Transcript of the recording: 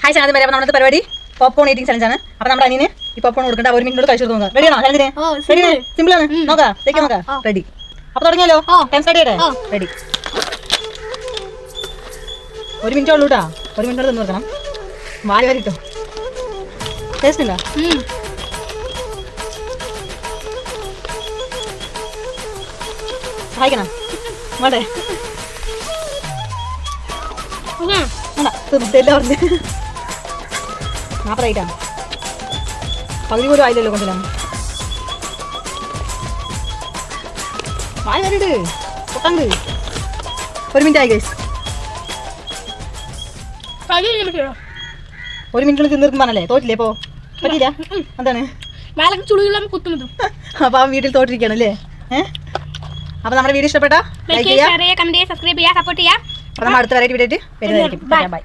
Hi channel വരെ നമ്മുടെ പരിപാടി പോപ്കോൺ ഈറ്റിംഗ് ചലഞ്ച് ആണ്. അപ്പോൾ നമ്മുടെ അനിയന് ഈ പോപ്കോൺ കൊടുക്കേണ്ട 1 മിനിറ്റ് കഴിച്ചു നോക്കാം. റെഡിയാണോ ചലഞ്ചിന്? സിമ്പിൾ ആണ്. നോക്കാം റെഡി. അപ്പോൾ തുടങ്ങിയാലോ? ടൈം സ്റ്റാർട്ട് ചെയ്യട്ടെ. റെഡി. 1 മിനിറ്റ് ഉള്ളൂ കേട്ടോ. 1 മിനിറ്റ് തിന്നു നോക്കണം. വാരി വരിട്ടോ. ടേസ്റ്റ് ഉണ്ടോ? സഹായിക്കണം വേണ്ടേ? പറഞ്ഞു 40 റേറ്റാണ്. പകുതി പോലും ആയില്ലല്ലോ കൊണ്ടില്ല. വായ വരിട്ട് പൊട്ടണ്ട്. 1 മിനിറ്റ് ആയി ഗൈസ്. 1 മിനിറ്റിൽ തിന്നിർക്കും പറഞ്ഞല്ലേ? തോറ്റില്ലേ? ഇപ്പോ പറ്റില്ല. എന്താണ് അപ്പൊ ആ വീട്ടിൽ തോറ്റിരിക്കുകയാണല്ലേ? അപ്പൊ നമ്മുടെ വീഡിയോ ഇഷ്ടപ്പെട്ടാ ലൈക്ക് ചെയ്യുക, കമന്റ് ചെയ്യുക, സബ്സ്ക്രൈബ് ചെയ്യുക, സപ്പോർട്ട് ചെയ്യുക. അപ്പൊ നമ്മൾ അടുത്ത വെറൈറ്റി വീഡിയോ വരുന്നതായിരിക്കും. ബൈ.